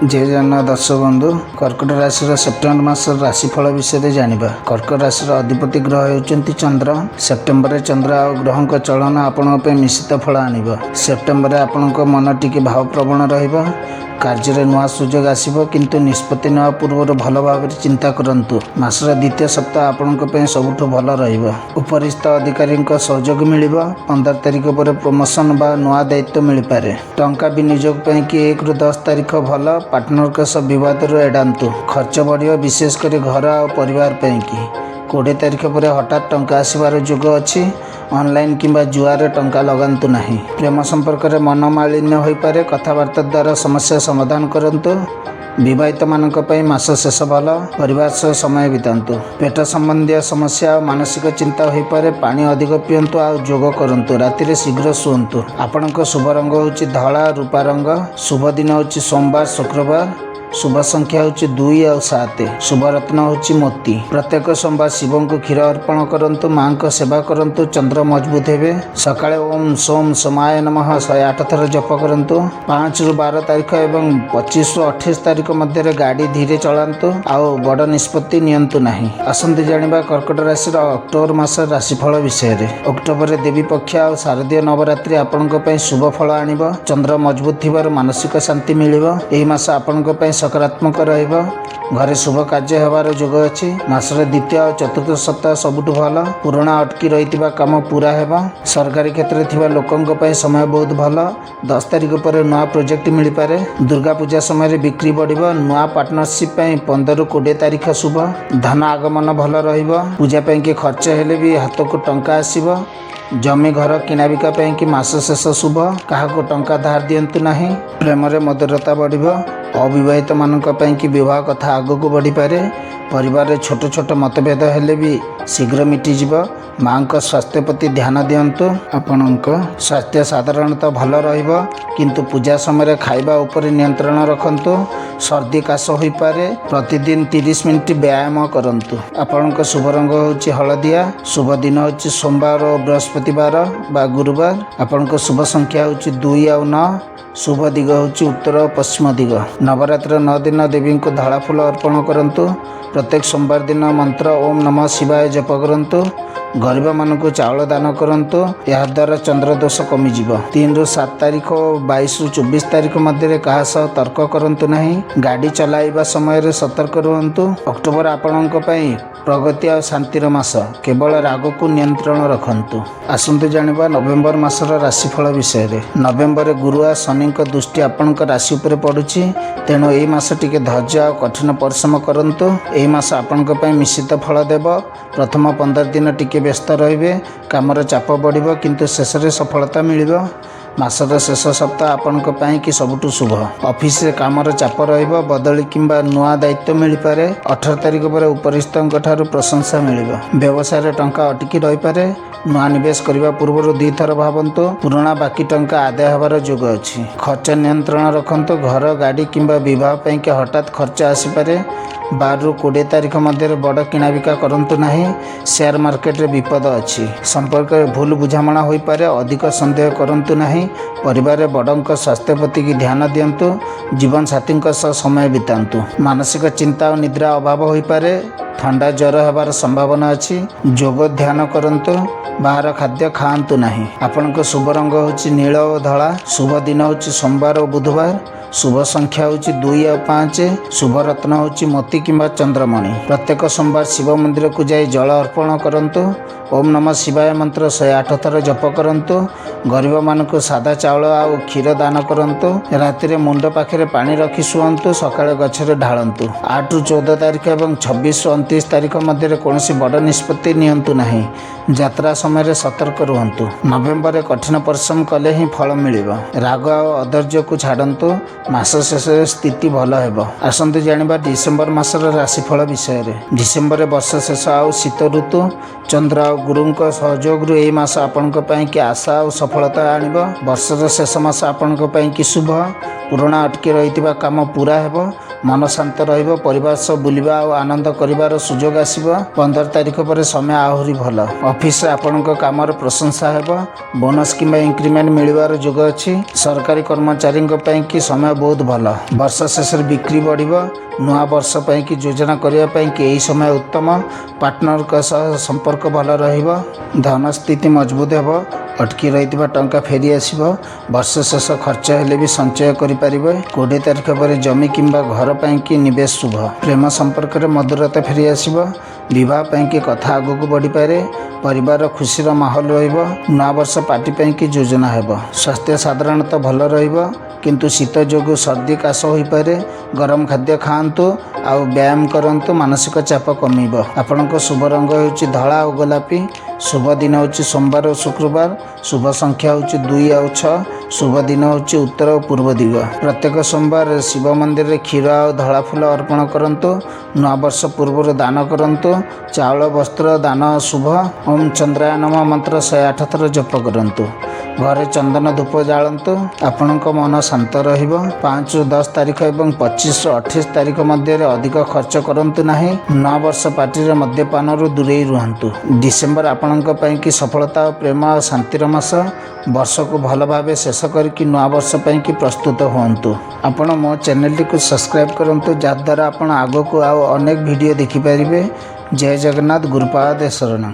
जय जगन्नाथ दर्शक बंधु कर्कट राशि सेप्टेम्बर मास राशिफल विषय जानिबा। कर्कट राशि अधिपति ग्रह होउचंती चंद्र। सेप्टेम्बर चंद्र आ ग्रहों चलन आपण मिश्रित फल आनिब। सेप्टेम्बर आपण मन टिके भावप्रवण रहिबा। कार्य नुआ सुजोग आसिबो किंतु निष्पत्ति नेवा पूर्व भल भाव चिंता करंतु। मासर द्वितीय सप्ताह आपण सबुठ भल रहिबो। उपरिस्थ अधिकारी सहयोग मिलिबो। 15 तारिख पर प्रमोशन बा नुआ दायित्व मिल पारे। टंका विनियोग कि 1 ରୁ 10 तारिख भल पार्टनर सह विवाद एड़ातु। खर्च बढ़िया विशेषकर घर आ परिवार कि 20 तारिख पर हठात टंका आसबार जोग अच्छी। ऑनलाइन किंबा जुआर टंका लगातु नहीं। प्रेम संपर्क में मनमालिन्य हो पारे। कथबार्ता द्वारा समस्या समाधान करंतु। विवाहित मानक पई मास शेष भल। परिवार सह समय बितांतु। पेट संबंधी समस्या और मानसिक चिंता हो पारे। पानी अधिक पियंतु आ जोग करंतु। राति शीघ्र शुंतु। आपणक शुभ रंग होची धला रूपा रंग। शुभ दिन होची सोमवार शुक्रवार। शुभ संख्या होची 2 और 7। शुभ रत्न होची मोती। प्रत्येक सोमवार शिव को क्षीर अर्पण करंतु। मां को सेवा करंतु। चंद्र मजबूत हेबे। सकाळे ओम सोम समाय नमः 108 थर जप करंतु। 5 ରୁ 12 तारिख एवं 25 ରୁ 28 तारिख मध्य गाड़ी धीरे चलांतु। आउ बड़ निष्पत्ति नियंतु नहीं। आसंती जानिबा कर्कट राशि अक्टोबर मास राशिफल विषय रे। अक्टोबर देवी पक्ष और शारदीय नवरात्रि आपणक पई शुभ फल आनिब। चंद्र मजबूत थिबार मानसिक शांति मिलिब। एही मास आपणक पई सकारात्मक रहिबो। घरे शुभ कार्य हेबार जोग अच्छी। मासर द्वितीय और चतुर्थ सप्ताह सबुठ भल। पुराणा अटकी रही काम पूरा हेबा। सरकारी क्षेत्र थिबा लोकंक पई समय बहुत भल। 10 तारिख पर नुआ प्रोजेक्ट मिल पारे। दुर्गा पूजा समय बिक्री बढ़िबो। नुआ पार्टनरशिप 15 ରୁ 20 तारिख शुभ। धन आगमन भल रहिबो। पूजा पई के खर्च हेले भी हाथ को टंका आसीबो। जमी घर किना बिका कि मास शेष शुभ। क्या टंका धार दिंतु नहीं। प्रेम रे मधुरता बढ़िबो। अविवाहित मानक कि विवाह कथा आगक बढ़ी पारे। परिवार छोट छोट मतभेद हेले भी शीघ्र मिटिजिब। मां को स्वास्थ्य प्रति ध्यान दिंतु। आपणक स्वास्थ्य साधारणतः भल रहिबो किंतु पूजा समय खाइबा उपर नियंत्रण रखंतु। सर्दी काश हो पारे। प्रतिदिन 30 मिनिट व्यायाम करंतु। आपणक शुभ रंग होची हलदिया। शुभ दिन होची सोमवार और बृहस्पतिवार बा गुरुवार। आपणक शुभ संख्या होची 2 और 9। शुभ दिग होची उत्तर और पश्चिम दिग। नवरात्र 9 दिन देवी को धड़ा फूल अर्पण करंतु। प्रत्येक सोमवार दिन मंत्र ओम नमः शिवाय जप करंतु। गरीब मानक चाउल दान करंतु। यह द्वारा चंद्र दोष कमिजिब। 3 ରୁ 7 तारिख और 22 ରୁ 24 तारिख मध्य क्या सह तर्क करंतु नहीं। गाड़ी चलाइबा समय सतर्क रुहंतु। अक्टोबर आपणक पई प्रगति और शांतिर मास। केवल राग को नियंत्रण रखंतु। आसंतु जानिबा नवेम्बर मासर राशिफल विषय रे। नवेम्बर गुरु आ शनि दृष्टि आपणक राशि उपर पड़ुछि। तेणु एही मास टिके धैर्य और कठिन परिश्रम करंतु। एही मास आपणक पई मिश्रित फल देब। प्रथम 15 दिन टिके व्यस्त रहिबे। कामर चाप बढ़िबो किंतु शेष रे सफलता मिलिबो। मासर शेष सप्ताह आपणक पई कि सबुठ शुभ। ऑफिस रे कामर चाप रहिबो। बदली किंबा नुआ दायित्व मिल पारे। 18 तारिख पर उपरिस्थक ठारू प्रशंसा मिलिबो। व्यवसाय रे टंका अटकी रही पारे। नुआ निवेश करने पूर्व 2 थर भावंतु। पुराना बाकी टंका आदाय होबार जोग अच्छी। खर्च नियंत्रण रखंतु। घर गाड़ी किंबा विवाह पई के हठात खर्च आसीपारे। 12 ରୁ 20 तारिख मध्य बड़ किणाबिका करंतु नहीं। शेयर मार्केट रे विपद अच्छी। संपर्क में भूल बुझामणा हो पारे। अधिक संदेह करंतु नहीं। परिवार बड़ों स्वास्थ्य प्रति की ध्यान दिंतु। जीवन साथी सह समय बितांतु। मानसिक चिंता और निद्रा अभाव हो पारे। ठंडा ज्वर होबार संभावना अच्छी। जोग ध्यान करंतु। बाहर खाद्य खाआंतु नहीं। आपनको शुभ रंग होची नील और धला। शुभ दिन होची सोमवार और बुधवार। शुभ संख्या होची 2 और 5। शुभ रत्न होची मोती किंबा चंद्रमणि। प्रत्येक सोमवार शिव मंदिर को जाई जल अर्पण करंतु। ओम नमः शिवाय मंत्र 108 थर जप करंतु। गरीब मानक सादा चाउल और क्षीर दान करंतु। राति मुंड पाखे पानी रखी शुअंतु। सकाळे गछरे ढालंतु। 8 ରୁ 14 तारिख एवं 26 ରୁ 29 तारिख मध्य कौनसी बड़ निष्पत्ति नियंतु नहीं। यात्रा समय सतर्क रुहंतु। नवेम्बर कठिन परिश्रम कले ही फल मिलिबो। राग और अधैर्य को छाड़ंतु। मास शेष स्थिति भल हेबो। आसंतु जानिबा डिसेम्बर मासर राशिफल विषय रे। डिसेम्बर वर्ष शेष आउ शीत ऋतु। चंद्र और गुरु सहयोग रु एही मास आपणक पई कि आशा और सफलता आनिबो। वर्षर शेष मास आपणक पई कि शुभ। पुराणा अटकी रही काम पूरा हेबो। मन शांत रहिब परिवार सह बुलिबा और आनंद करिबार सुजोग आसीबो 15 तारिख पर समय आहुरी भल ऑफिस रे आपनक कामर प्रशंसा हेबो बोनस किंबा इंक्रीमेंट मिलिबार योग अछि सरकारी कर्मचारी पई कि समय बहुत भल वर्ष शेष बिक्री बढ़िबो नुआ वर्ष पई कि योजना करिया पई कि एही समय उत्तम पार्टनर का सह संपर्क भल रहिबो धन स्थिति मजबूत हेबो अटकी रही टंका फेरी आसब वर्ष शेष खर्च हेले भी संचय करें 20 तारिख पर जमी किंबा घर पर कि निवेश शुभ प्रेम संपर्क में मधुरता फेरी आसब बहुत कि कथा आगक बढ़ी पारे परिवार खुशी माहौल नुआ वर्ष पार्टी पर कि योजना हेब स्वास्थ्य साधारणतः भल किंतु शीत जो सर्दी काश हो पारे गरम खाद्य खातु आउ व्यायाम करंतु मानसिक चाप कमिब आपणक शुभ रंग होउची धला और गोलापी शुभ दिन होउची सोमवार और शुक्रवार शुभ संख्या होउची 2 और 6 शुभ दिन होउची उत्तर और पूर्व दिग प्रत्येक सोमवार शिव मंदिर रे क्षीर और धला फूल अर्पण करंतु नुआ वर्ष पूर्व दान करंतु चाउल वस्त्र दान शुभ ओम चंद्राय नमः मंत्र 108 थर जप करंतु घरे चंदन धूप जालंतु आपणक मन शांत रहिबो 5 ରୁ 10 तारिख एवं 25 ରୁ 28 तारिख मध्य अधिक खर्च करंतु नाही नवा वर्ष पार्टी रे मद्यपान रु दूरे रुहंतु डिसेंबर आपणक पई कि सफलता और प्रेम और शांतिर मास वर्ष को भल भाव शेष करके नवा वर्ष पई कि प्रस्तुत होंतु आपण मो चैनल टी को सब्सक्राइब करंतु जद्वारा आपण आगो को आ अनेक वीडियो देखि परिबे जय जगन्नाथ गुरुपाद शरण।